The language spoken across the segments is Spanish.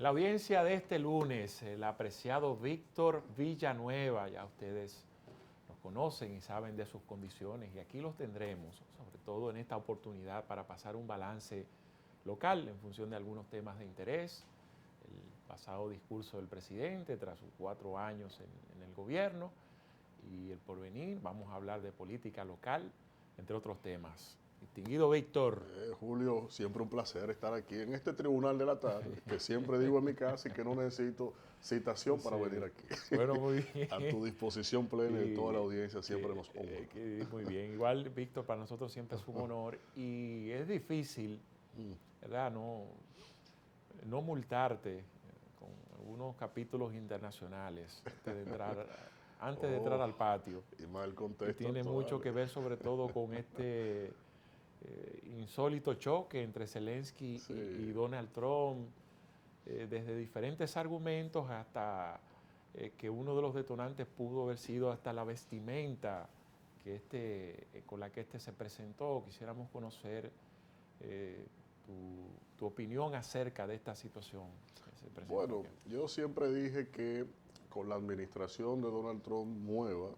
la audiencia de este lunes, el apreciado Víctor Villanueva, ya ustedes los conocen y saben de sus condiciones y aquí los tendremos, sobre todo en esta oportunidad para pasar un balance local en función de algunos temas de interés, el pasado discurso del presidente tras sus 4 años en el gobierno y el porvenir. Vamos a hablar de política local, entre otros temas. Distinguido Víctor. Julio, siempre un placer estar aquí en este tribunal de la tarde, que siempre digo en mi casa y que no necesito citación para venir aquí. Bueno, muy bien. A tu disposición plena y toda la audiencia siempre nos honra. Muy bien. Igual, Víctor, para nosotros siempre es un honor y es difícil, ¿verdad? No multarte con algunos capítulos internacionales antes de entrar al patio. Y más el contexto y tiene actual. mucho que ver sobre todo con este insólito choque entre Zelensky y Donald Trump, desde diferentes argumentos hasta que uno de los detonantes pudo haber sido hasta la vestimenta con la que se presentó. Quisiéramos conocer tu opinión acerca de esta situación que se presentó. Bueno, yo siempre dije que con la administración de Donald Trump nueva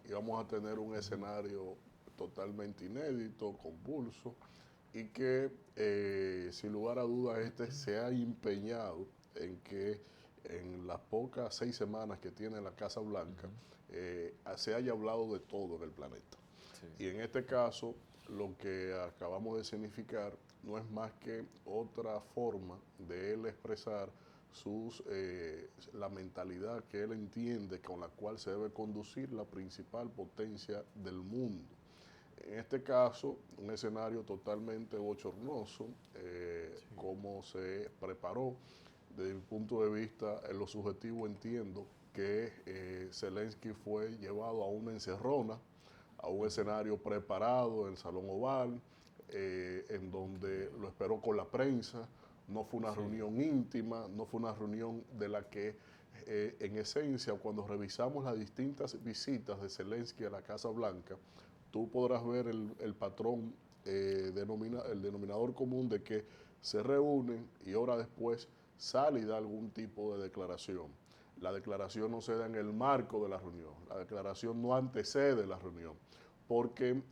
íbamos a tener un escenario totalmente inédito, convulso, y que sin lugar a dudas se ha empeñado en que en las pocas 6 semanas que tiene la Casa Blanca se haya hablado de todo en el planeta. Sí. Y en este caso, lo que acabamos de significar no es más que otra forma de él expresar la mentalidad que él entiende con la cual se debe conducir la principal potencia del mundo. En este caso, un escenario totalmente bochornoso, cómo se preparó. Desde mi punto de vista, en lo subjetivo entiendo que Zelensky fue llevado a una encerrona, a un escenario preparado en el Salón Oval, en donde lo esperó con la prensa. No fue una reunión íntima, no fue una reunión de la que, en esencia, cuando revisamos las distintas visitas de Zelensky a la Casa Blanca, tú podrás ver el patrón, el denominador común de que se reúnen y horas después sale y da algún tipo de declaración. La declaración no se da en el marco de la reunión, la declaración no antecede la reunión, porque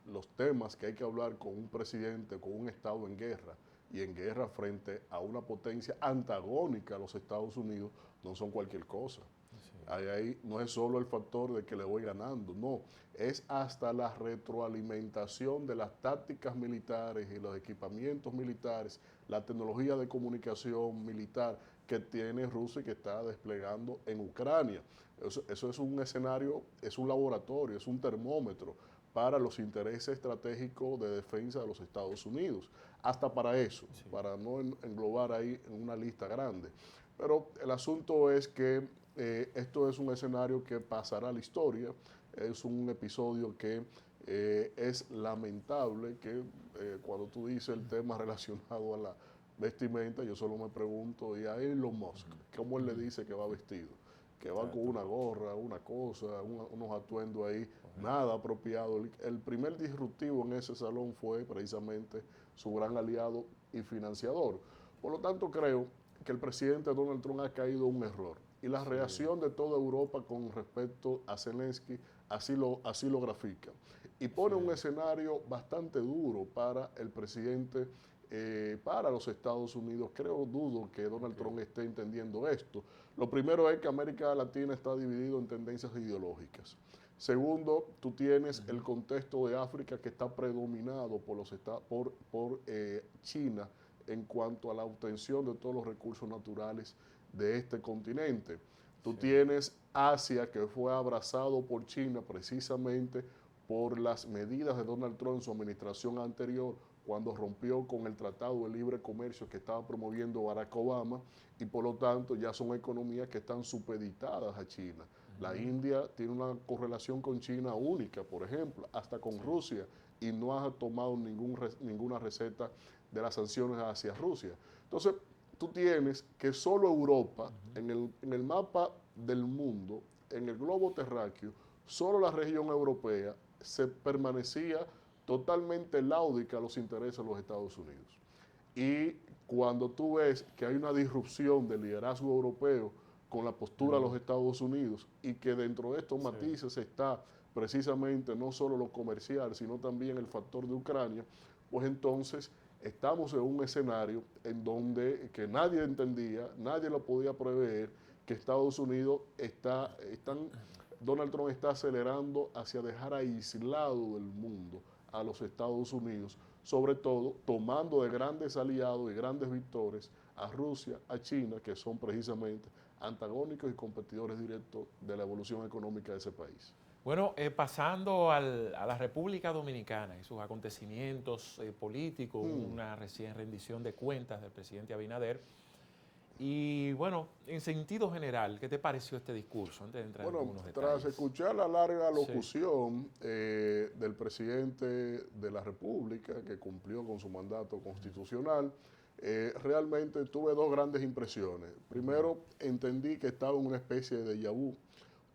los temas que hay que hablar con un presidente, con un Estado en guerra, y en guerra frente a una potencia antagónica a los Estados Unidos, no son cualquier cosa. Sí. Ahí no es solo el factor de que le voy ganando, no, es hasta la retroalimentación de las tácticas militares y los equipamientos militares, la tecnología de comunicación militar que tiene Rusia y que está desplegando en Ucrania. Eso es un escenario, es un laboratorio, es un termómetro para los intereses estratégicos de defensa de los Estados Unidos. Hasta para eso, para no englobar ahí en una lista grande. Pero el asunto es que esto es un escenario que pasará a la historia, es un episodio que es lamentable, que cuando tú dices el tema relacionado a la vestimenta, yo solo me pregunto, ¿y a Elon Musk? ¿Cómo él le dice que va vestido? Que va con una gorra, una cosa, unos atuendos ahí, nada apropiado. El primer disruptivo en ese salón fue precisamente su gran aliado y financiador. Por lo tanto, creo que el presidente Donald Trump ha caído en un error. Y la reacción de toda Europa con respecto a Zelensky así lo grafica. Y pone un escenario bastante duro para el presidente, para los Estados Unidos. Dudo que Donald Trump esté entendiendo esto. Lo primero es que América Latina está dividido en tendencias ideológicas. Segundo, tú tienes el contexto de África que está predominado por China en cuanto a la obtención de todos los recursos naturales de este continente. Tú tienes Asia, que fue abrazado por China precisamente por las medidas de Donald Trump en su administración anterior, cuando rompió con el Tratado de Libre Comercio que estaba promoviendo Barack Obama, y por lo tanto ya son economías que están supeditadas a China. La India tiene una correlación con China única, por ejemplo, hasta con Rusia, y no ha tomado ninguna receta de las sanciones hacia Rusia. Entonces, tú tienes que solo Europa, en el mapa del mundo, en el globo terráqueo, solo la región europea se permanecía totalmente láudica a los intereses de los Estados Unidos. Y cuando tú ves que hay una disrupción del liderazgo europeo con la postura de los Estados Unidos y que dentro de estos matices está precisamente no solo lo comercial, sino también el factor de Ucrania, pues entonces estamos en un escenario en donde que nadie entendía, nadie lo podía prever, que Estados Unidos Donald Trump está acelerando hacia dejar aislado del mundo a los Estados Unidos, sobre todo tomando de grandes aliados y grandes victorias a Rusia, a China, que son precisamente antagónicos y competidores directos de la evolución económica de ese país. Bueno, pasando a la República Dominicana y sus acontecimientos políticos, una recién rendición de cuentas del presidente Abinader. Y bueno, en sentido general, ¿qué te pareció este discurso? Antes de entrar en algunos detalles. Tras escuchar la larga locución del presidente de la República, que cumplió con su mandato constitucional, realmente tuve dos grandes impresiones. Primero, entendí que estaba en una especie de déjà vu,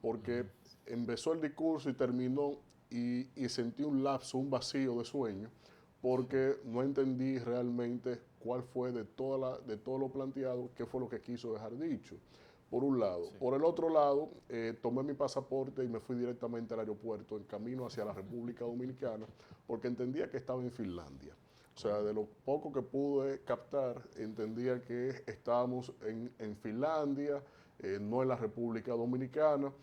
porque empezó el discurso y terminó y sentí un lapso, un vacío de sueño, porque no entendí realmente cuál fue de todo lo planteado, qué fue lo que quiso dejar dicho, por un lado. Por el otro lado, tomé mi pasaporte y me fui directamente al aeropuerto en camino hacia la República Dominicana, porque entendía que estaba en Finlandia. O sea, de lo poco que pude captar, entendía que estábamos en Finlandia, no en la República Dominicana.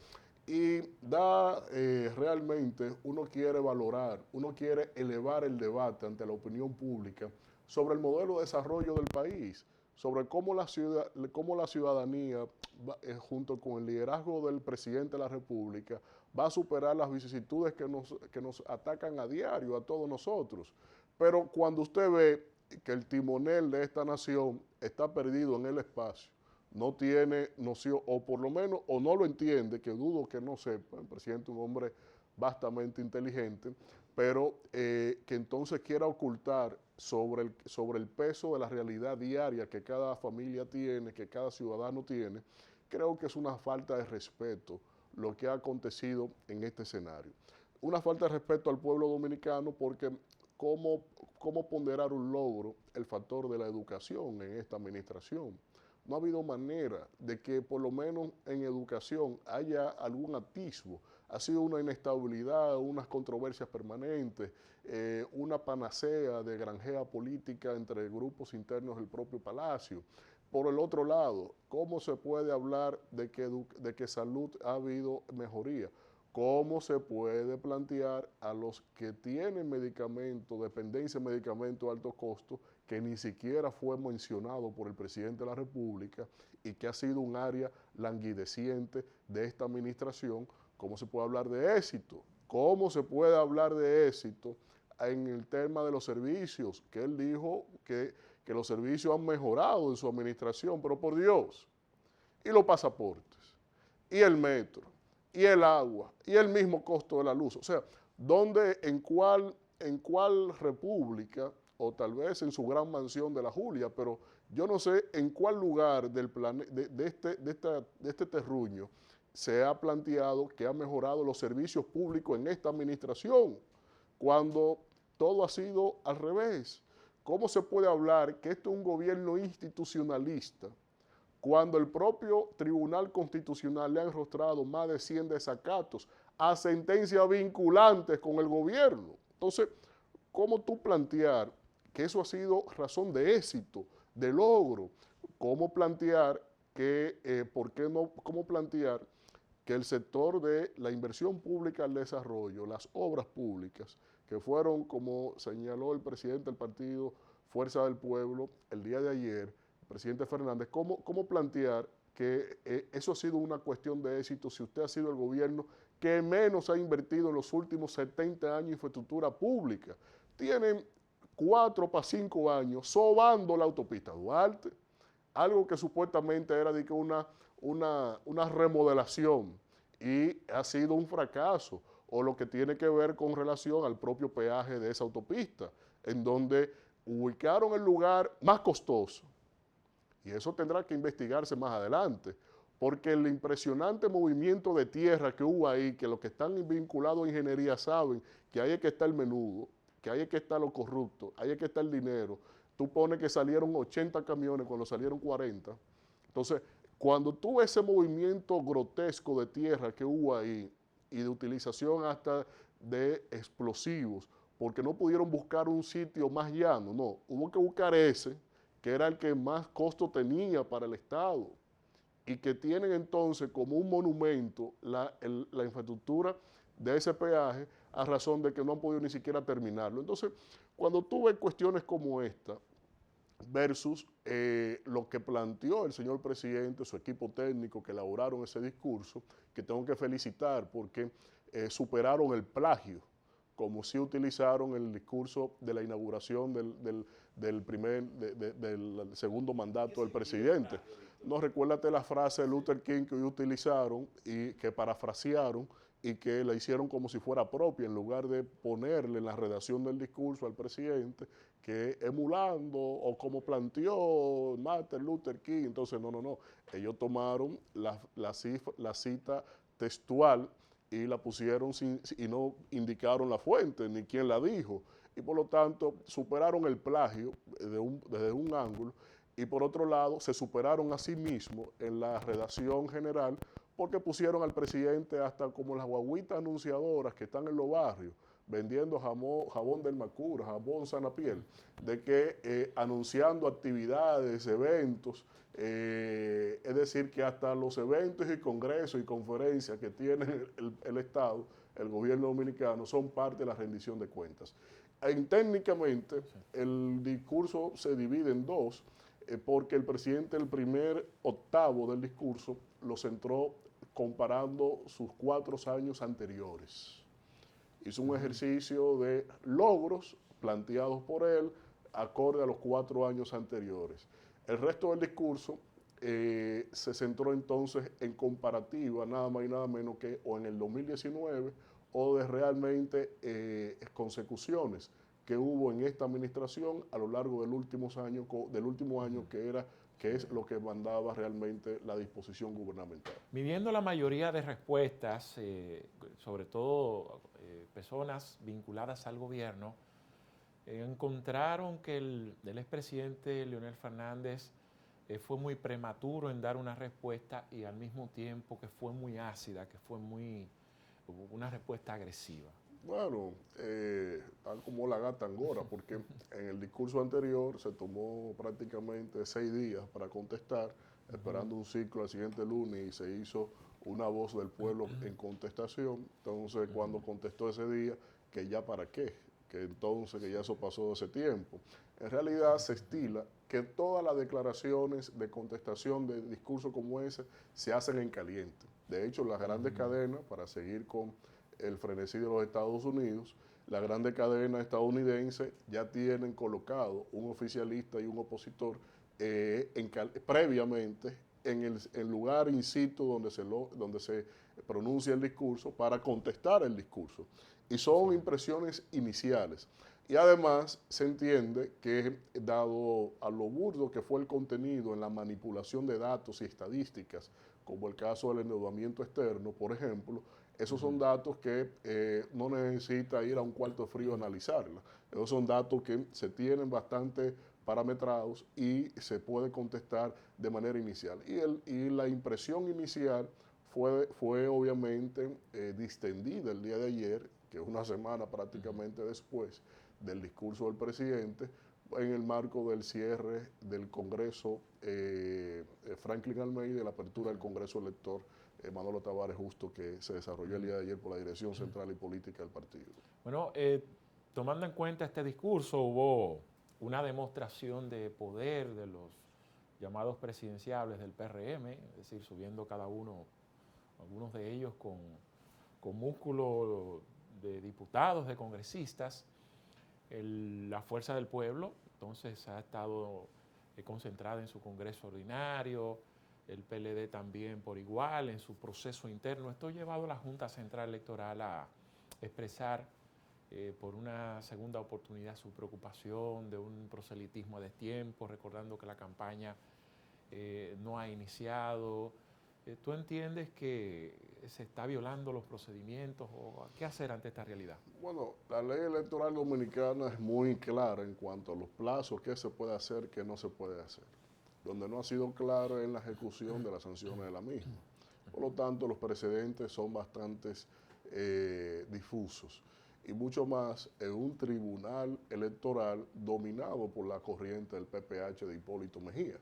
Y realmente uno quiere valorar, uno quiere elevar el debate ante la opinión pública sobre el modelo de desarrollo del país, sobre cómo la ciudadanía, junto con el liderazgo del presidente de la República, va a superar las vicisitudes que nos atacan a diario a todos nosotros. Pero cuando usted ve que el timonel de esta nación está perdido en el espacio, no tiene noción, o por lo menos, o no lo entiende, que dudo que no sepa, el presidente es un hombre bastante inteligente, pero que entonces quiera ocultar sobre el peso de la realidad diaria que cada familia tiene, que cada ciudadano tiene, creo que es una falta de respeto lo que ha acontecido en este escenario. Una falta de respeto al pueblo dominicano porque ¿cómo ponderar un logro, el factor de la educación en esta administración? No ha habido manera de que por lo menos en educación haya algún atisbo. Ha sido una inestabilidad, unas controversias permanentes, una panacea de granjea política entre grupos internos del propio Palacio. Por el otro lado, ¿cómo se puede hablar de que salud ha habido mejoría? ¿Cómo se puede plantear a los que tienen medicamentos, dependencia de medicamentos de alto costo, que ni siquiera fue mencionado por el presidente de la República y que ha sido un área languideciente de esta administración? ¿Cómo se puede hablar de éxito? ¿Cómo se puede hablar de éxito en el tema de los servicios? Que él dijo que los servicios han mejorado en su administración, pero por Dios, y los pasaportes, y el metro, y el agua, y el mismo costo de la luz. O sea, en cuál república, o tal vez en su gran mansión de la Julia, pero yo no sé en cuál lugar de este terruño se ha planteado que ha mejorado los servicios públicos en esta administración, cuando todo ha sido al revés. ¿Cómo se puede hablar que esto es un gobierno institucionalista cuando el propio Tribunal Constitucional le ha enrostrado más de 100 desacatos a sentencias vinculantes con el gobierno? Entonces, ¿cómo tú plantear que eso ha sido razón de éxito, de logro? ¿Cómo plantear cómo plantear que el sector de la inversión pública al desarrollo, las obras públicas, que fueron, como señaló el presidente del partido Fuerza del Pueblo el día de ayer, el presidente Fernández, cómo plantear que eso ha sido una cuestión de éxito si usted ha sido el gobierno que menos ha invertido en los últimos 70 años en infraestructura pública? Tienen 4 para 5 años sobando la autopista Duarte, algo que supuestamente era de que una remodelación, y ha sido un fracaso, o lo que tiene que ver con relación al propio peaje de esa autopista, en donde ubicaron el lugar más costoso, y eso tendrá que investigarse más adelante, porque el impresionante movimiento de tierra que hubo ahí, que los que están vinculados a ingeniería saben que ahí es que está el menudo, que ahí es que está lo corrupto, ahí es que está el dinero. tú pones que salieron 80 camiones cuando salieron 40. Entonces, cuando tú ves ese movimiento grotesco de tierra que hubo ahí y de utilización hasta de explosivos, porque no pudieron buscar un sitio más llano, no, hubo que buscar ese, que era el que más costo tenía para el Estado, y que tienen entonces como un monumento la infraestructura de ese peaje a razón de que no han podido ni siquiera terminarlo. Entonces, cuando tú ves cuestiones como esta, versus lo que planteó el señor presidente, su equipo técnico que elaboraron ese discurso, que tengo que felicitar porque superaron el plagio, como si utilizaron el discurso de la inauguración del segundo mandato del presidente. No, recuérdate la frase de Luther King que ellos utilizaron y que parafrasearon y que la hicieron como si fuera propia, en lugar de ponerle en la redacción del discurso al presidente, que emulando o como planteó Martin Luther King. Entonces, no. Ellos tomaron la cita textual y la pusieron y no indicaron la fuente ni quién la dijo. Y por lo tanto, superaron el plagio desde un ángulo y por otro lado, se superaron a sí mismos en la redacción general porque pusieron al presidente hasta como las guaguitas anunciadoras que están en los barrios vendiendo jabón del Macura, jabón Sanapiel, de que anunciando actividades, eventos, es decir, que hasta los eventos y congresos y conferencias que tiene el Estado, el gobierno dominicano, son parte de la rendición de cuentas. Técnicamente, el discurso se divide en dos, porque el presidente el primer octavo del discurso lo centró comparando sus 4 años anteriores. Hizo un ejercicio de logros planteados por él acorde a los 4 años anteriores. El resto del discurso se centró entonces en comparativa, nada más y nada menos que o en el 2019 o de realmente consecuciones que hubo en esta administración a lo largo del último año que es lo que mandaba realmente la disposición gubernamental. Midiendo la mayoría de respuestas, sobre todo personas vinculadas al gobierno, encontraron que el expresidente Leonel Fernández fue muy prematuro en dar una respuesta y al mismo tiempo que fue muy ácida, que fue una respuesta agresiva. Bueno, tal como la gata angora, porque en el discurso anterior se tomó prácticamente 6 días para contestar, esperando un ciclo al siguiente lunes y se hizo una voz del pueblo en contestación. Entonces, cuando contestó ese día, que ya para qué, que entonces que ya eso pasó ese tiempo. En realidad se estila que todas las declaraciones de contestación de discurso como ese se hacen en caliente. De hecho, las grandes cadenas, para seguir con el frenesí de los Estados Unidos, las grandes cadenas estadounidenses ya tienen colocado un oficialista y un opositor previamente en el lugar in situ donde se pronuncia el discurso para contestar el discurso. Y son impresiones iniciales. Y además se entiende que, dado a lo burdo que fue el contenido en la manipulación de datos y estadísticas, como el caso del endeudamiento externo, por ejemplo, esos son datos que no necesita ir a un cuarto frío a analizarla. Esos son datos que se tienen bastante parametrados y se puede contestar de manera inicial. Y la impresión inicial fue obviamente distendida el día de ayer, que es una semana prácticamente después del discurso del presidente, en el marco del cierre del Congreso Franklin Almeida y de la apertura del Congreso elector Manolo Tavares Justo, que se desarrolló el día de ayer por la Dirección Central y Política del partido. Bueno, tomando en cuenta este discurso, hubo una demostración de poder de los llamados presidenciables del PRM, es decir, subiendo cada uno, algunos de ellos con músculo de diputados, de congresistas. La Fuerza del Pueblo, entonces, ha estado concentrada en su Congreso ordinario, el PLD también por igual, en su proceso interno. Esto ha llevado a la Junta Central Electoral a expresar por una segunda oportunidad su preocupación de un proselitismo a destiempo, recordando que la campaña no ha iniciado, ¿Tú entiendes que se está violando los procedimientos o qué hacer ante esta realidad? Bueno, la ley electoral dominicana es muy clara en cuanto a los plazos, qué se puede hacer, qué no se puede hacer. Donde no ha sido claro es en la ejecución de las sanciones de la misma. Por lo tanto, los precedentes son bastante difusos y mucho más en un tribunal electoral dominado por la corriente del PPH de Hipólito Mejía.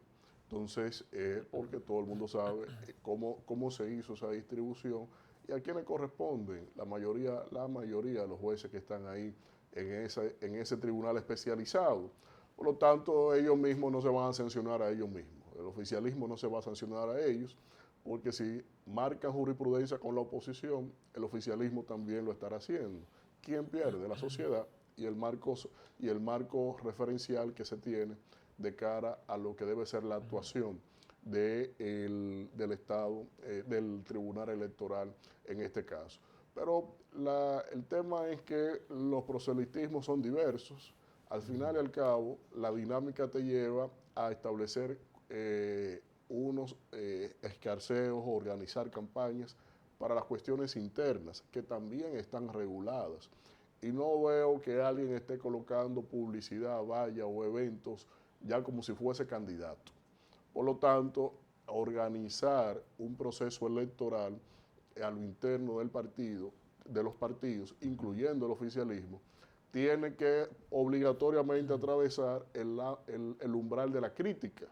Entonces, porque todo el mundo sabe cómo se hizo esa distribución y a quiénes corresponden la mayoría de los jueces que están ahí en ese tribunal especializado. Por lo tanto, ellos mismos no se van a sancionar a ellos mismos. El oficialismo no se va a sancionar a ellos, porque si marcan jurisprudencia con la oposición, el oficialismo también lo estará haciendo. ¿Quién pierde? La sociedad y el marco referencial que se tiene de cara a lo que debe ser la actuación del Estado, del Tribunal Electoral en este caso. Pero el tema es que los proselitismos son diversos. Al final y al cabo, la dinámica te lleva a establecer unos escarceos, organizar campañas para las cuestiones internas, que también están reguladas. Y no veo que alguien esté colocando publicidad, valla o eventos ya como si fuese candidato. Por lo tanto, organizar un proceso electoral a lo interno del partido, de los partidos, incluyendo el oficialismo, tiene que obligatoriamente atravesar el umbral de la crítica,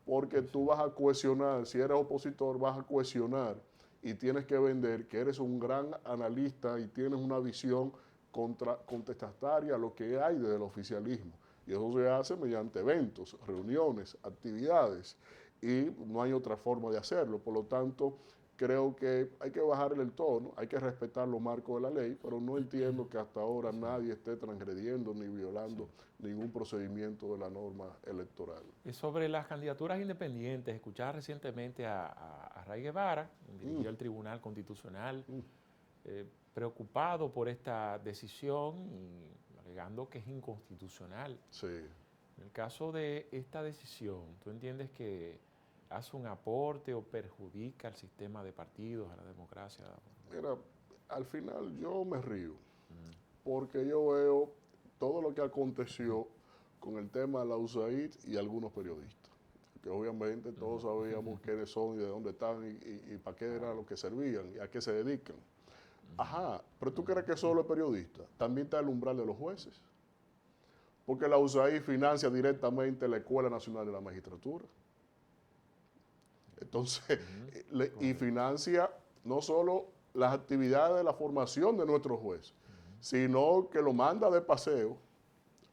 porque tú vas a cohesionar, si eres opositor, vas a cohesionar y tienes que vender que eres un gran analista y tienes una visión contestataria a lo que hay desde el oficialismo. Y eso se hace mediante eventos, reuniones, actividades, y no hay otra forma de hacerlo. Por lo tanto, creo que hay que bajarle el tono, hay que respetar los marcos de la ley, pero no entiendo que hasta ahora nadie esté transgrediendo ni violando ningún procedimiento de la norma electoral. Y sobre las candidaturas independientes, escuchaba recientemente a Ray Guevara, dirigió el Tribunal Constitucional, preocupado por esta decisión y alegando que es inconstitucional. Sí. En el caso de esta decisión, ¿tú entiendes que hace un aporte o perjudica al sistema de partidos, a la democracia? Mira, al final yo me río, porque yo veo todo lo que aconteció con el tema de la USAID y algunos periodistas, que obviamente todos sabíamos quiénes son y de dónde están y para qué era lo que servían y a qué se dedican. Ajá, pero ¿tú crees que solo es periodista? También está el umbral de los jueces, porque la USAID financia directamente la Escuela Nacional de la Magistratura. Entonces, y financia no solo las actividades de la formación de nuestros jueces, sino que lo manda de paseo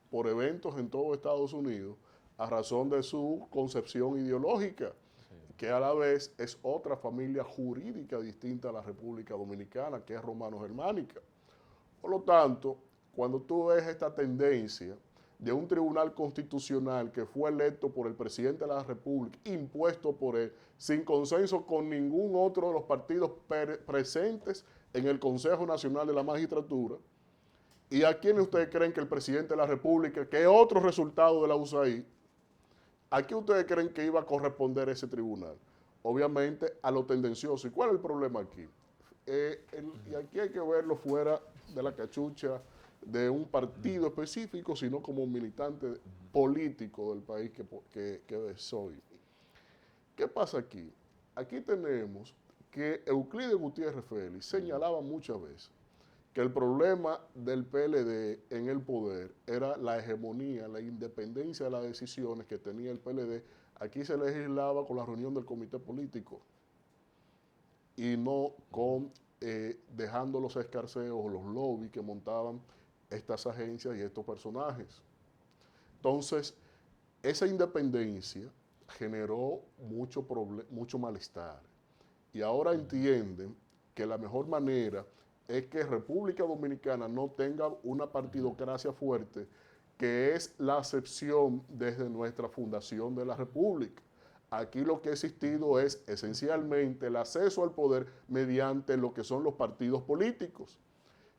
por eventos en todo Estados Unidos a razón de su concepción ideológica, que a la vez es otra familia jurídica distinta a la República Dominicana, que es romano-germánica. Por lo tanto, cuando tú ves esta tendencia de un tribunal constitucional que fue electo por el presidente de la República, impuesto por él, sin consenso con ningún otro de los partidos presentes en el Consejo Nacional de la Magistratura, ¿y a quiénes ustedes creen que el presidente de la República, que es otro resultado de la USAID, a quién ustedes creen que iba a corresponder ese tribunal? Obviamente a lo tendencioso. ¿Y cuál es el problema aquí? Y aquí hay que verlo fuera de la cachucha de un partido específico, sino como un militante político del país que soy. ¿Qué pasa aquí? Aquí tenemos que Euclides Gutiérrez Félix señalaba muchas veces que el problema del PLD en el poder era la hegemonía, la independencia de las decisiones que tenía el PLD. Aquí se legislaba con la reunión del comité político y no con dejando los escarceos o los lobbies que montaban estas agencias y estos personajes. Entonces, esa independencia generó mucho malestar. Y ahora entienden que la mejor manera es que República Dominicana no tenga una partidocracia fuerte, que es la acepción desde nuestra fundación de la República. Aquí lo que ha existido es esencialmente el acceso al poder mediante lo que son los partidos políticos,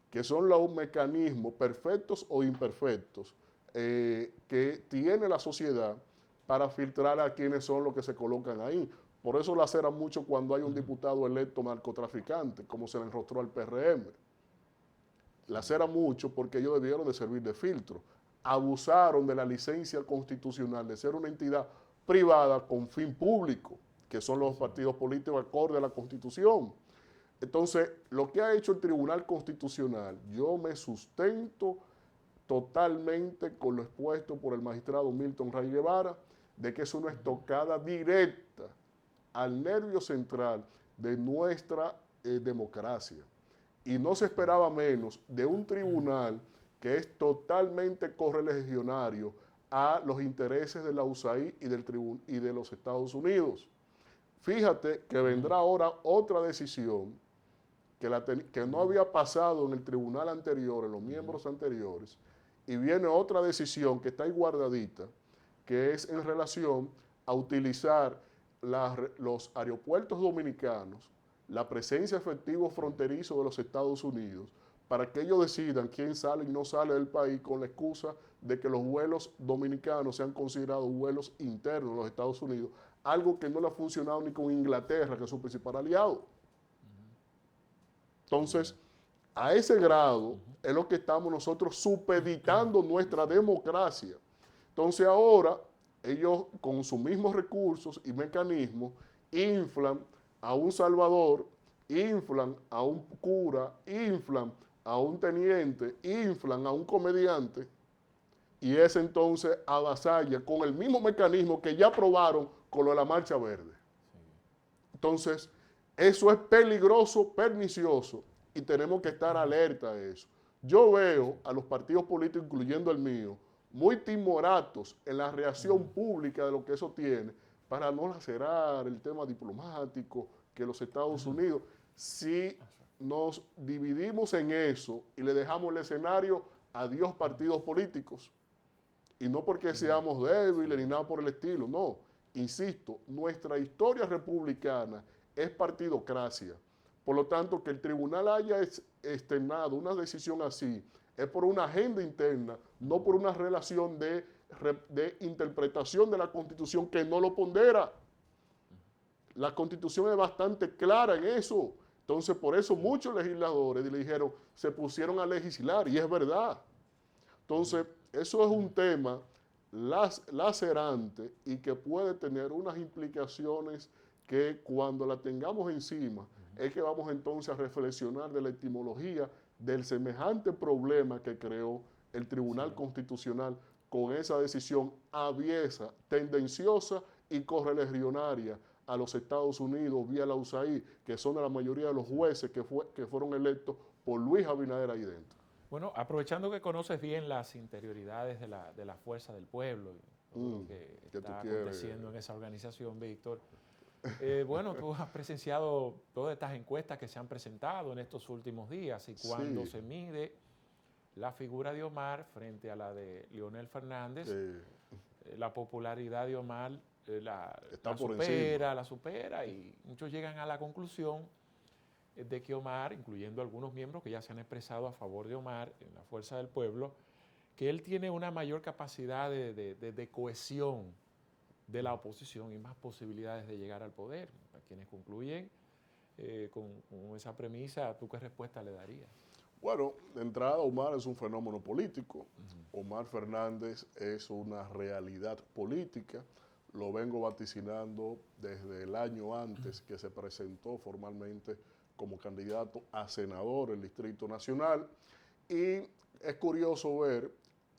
que son los mecanismos perfectos o imperfectos que tiene la sociedad para filtrar a quienes son los que se colocan ahí. Por eso laceran mucho cuando hay un diputado electo narcotraficante, como se le enrostró al PRM. Lacera mucho porque ellos debieron de servir de filtro. Abusaron de la licencia constitucional de ser una entidad privada con fin público, que son los partidos políticos acorde a la Constitución. Entonces, lo que ha hecho el Tribunal Constitucional, yo me sustento totalmente con lo expuesto por el magistrado Milton Ray Guevara, de que es una estocada directa al nervio central de nuestra democracia. Y no se esperaba menos de un tribunal que es totalmente correligionario a los intereses de la USAID y de los Estados Unidos. Fíjate que vendrá ahora otra decisión que no había pasado en el tribunal anterior, en los miembros anteriores, y viene otra decisión que está ahí guardadita, que es en relación a utilizar los aeropuertos dominicanos, la presencia efectiva fronterizo de los Estados Unidos, para que ellos decidan quién sale y no sale del país con la excusa de que los vuelos dominicanos sean considerados vuelos internos de los Estados Unidos, algo que no le ha funcionado ni con Inglaterra, que es su principal aliado. Entonces, a ese grado es lo que estamos nosotros supeditando nuestra democracia. Entonces ahora ellos con sus mismos recursos y mecanismos inflan a un salvador, inflan a un cura, inflan a un teniente, inflan a un comediante, y ese entonces avasalla con el mismo mecanismo que ya probaron con lo de la Marcha Verde. Entonces, eso es peligroso, pernicioso, y tenemos que estar alerta a eso. Yo veo a los partidos políticos, incluyendo el mío, muy timoratos en la reacción pública de lo que eso tiene, para no lacerar el tema diplomático que los Estados Unidos, si nos dividimos en eso y le dejamos el escenario a Dios partidos políticos, y no porque seamos débiles ni nada por el estilo, no. Insisto, nuestra historia republicana es partidocracia. Por lo tanto, que el tribunal haya externado una decisión así es por una agenda interna, no por una relación de interpretación de la Constitución que no lo pondera. La Constitución es bastante clara en eso. Entonces, por eso muchos legisladores le dijeron, se pusieron a legislar, y es verdad. Entonces, eso es un tema lacerante y que puede tener unas implicaciones que cuando la tengamos encima, es que vamos entonces a reflexionar de la etimología del semejante problema que creó el Tribunal Constitucional con esa decisión aviesa, tendenciosa y correligionaria a los Estados Unidos vía la USAID, que son la mayoría de los jueces que fueron electos por Luis Abinader ahí dentro. Bueno, aprovechando que conoces bien las interioridades de la Fuerza del Pueblo y todo lo que está aconteciendo en esa organización, Víctor, bueno, tú has presenciado todas estas encuestas que se han presentado en estos últimos días, y cuando se mide la figura de Omar frente a la de Leonel Fernández, la popularidad de Omar la supera, y muchos llegan a la conclusión de que Omar, incluyendo algunos miembros que ya se han expresado a favor de Omar en la Fuerza del Pueblo, que él tiene una mayor capacidad de cohesión de la oposición y más posibilidades de llegar al poder. A quienes concluyen con esa premisa, ¿tú qué respuesta le darías? Bueno, de entrada, Omar es un fenómeno político. Omar Fernández es una realidad política. Lo vengo vaticinando desde el año antes que se presentó formalmente como candidato a senador del Distrito Nacional. Y es curioso ver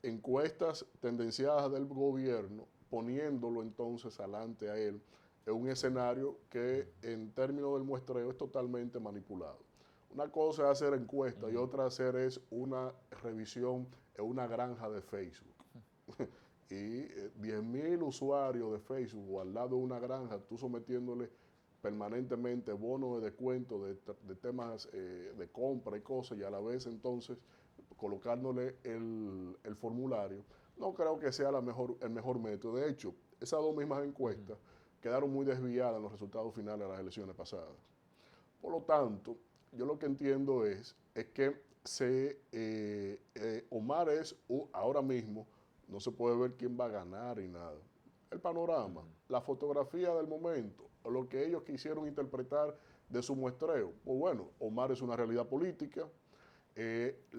encuestas tendenciadas del gobierno poniéndolo entonces adelante a él en un escenario que en términos del muestreo es totalmente manipulado. Una cosa es hacer encuestas y otra hacer es una revisión en una granja de Facebook. Y 10,000 usuarios de Facebook o al lado de una granja, tú sometiéndole permanentemente bonos de descuento de temas de compra y cosas, y a la vez entonces colocándole el formulario, no creo que sea el mejor método. De hecho, esas dos mismas encuestas quedaron muy desviadas en los resultados finales de las elecciones pasadas. Por lo tanto, yo lo que entiendo es que Omar es ahora mismo, no se puede ver quién va a ganar y nada. El panorama, la fotografía del momento lo que ellos quisieron interpretar de su muestreo. Pues bueno, Omar es una realidad política,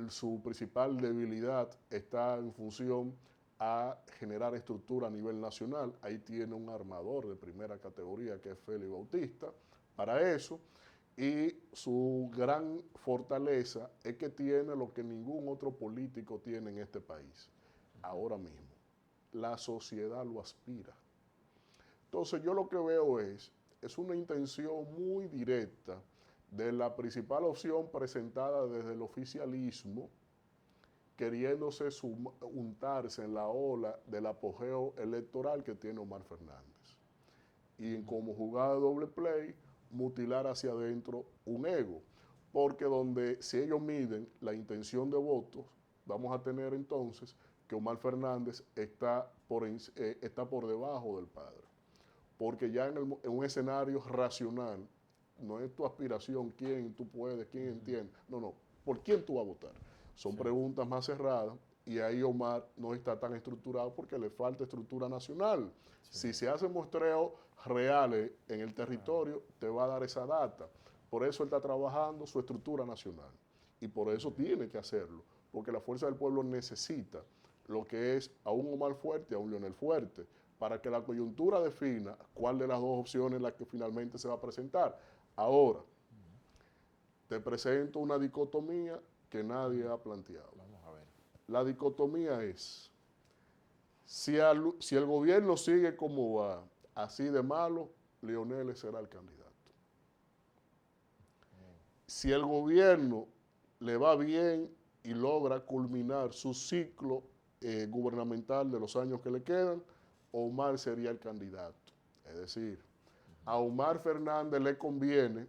su principal debilidad está en función a generar estructura a nivel nacional. Ahí tiene un armador de primera categoría que es Félix Bautista para eso. Y su gran fortaleza es que tiene lo que ningún otro político tiene en este país, ahora mismo. La sociedad lo aspira. Entonces yo lo que veo es una intención muy directa de la principal opción presentada desde el oficialismo, queriéndose untarse en la ola del apogeo electoral que tiene Omar Fernández. Y como jugada de doble play, mutilar hacia adentro un ego. Porque si ellos miden la intención de votos, vamos a tener entonces que Omar Fernández está por debajo del padre. Porque ya en un escenario racional, no es tu aspiración, quién tú puedes, quién entiende. No, ¿por quién tú vas a votar? Son preguntas más cerradas y ahí Omar no está tan estructurado porque le falta estructura nacional. Si se hacen muestreos reales en el territorio, te va a dar esa data. Por eso él está trabajando su estructura nacional y por eso tiene que hacerlo, porque la fuerza del pueblo necesita lo que es a un Omar fuerte y a un Leonel fuerte, para que la coyuntura defina cuál de las dos opciones es la que finalmente se va a presentar. Ahora, te presento una dicotomía que nadie ha planteado. Vamos a ver. La dicotomía es, si el gobierno sigue como va, así de malo, Leonel será el candidato. Si el gobierno le va bien y logra culminar su ciclo gubernamental de los años que le quedan, Omar sería el candidato. Es decir, a Omar Fernández le conviene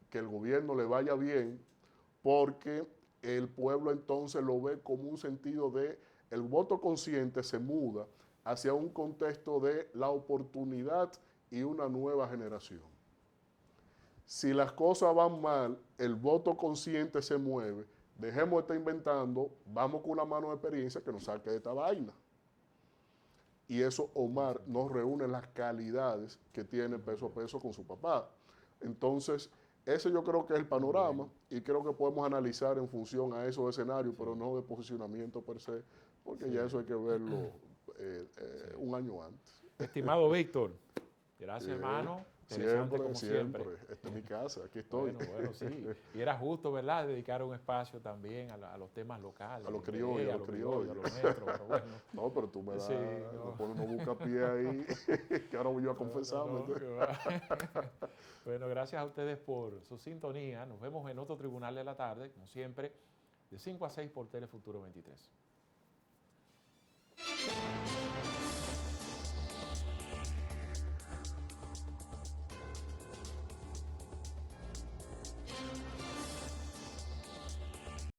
que el gobierno le vaya bien porque el pueblo entonces lo ve como un sentido de, el voto consciente se muda hacia un contexto de la oportunidad y una nueva generación. Si las cosas van mal, el voto consciente se mueve, dejemos de estar inventando, vamos con una mano de experiencia que nos saque de esta vaina. Y eso Omar no reúne las calidades que tiene peso a peso con su papá. Entonces, ese yo creo que es el panorama y creo que podemos analizar en función a esos escenarios, pero no de posicionamiento per se, porque ya eso hay que verlo un año antes. Estimado Víctor, gracias hermano. Interesante como siempre. Esta es mi casa, aquí estoy. Bueno, sí. Y era justo, ¿verdad?, dedicar un espacio también a los temas locales. A los criollos, a los criollos, a los nuestros, pero bueno. No, pero tú me das, Sí, me pones unos buscapiés ahí, que ahora voy yo a confesarme. Bueno, gracias a ustedes por su sintonía. Nos vemos en otro Tribunal de la Tarde, como siempre, de 5 a 6 por Telefuturo 23.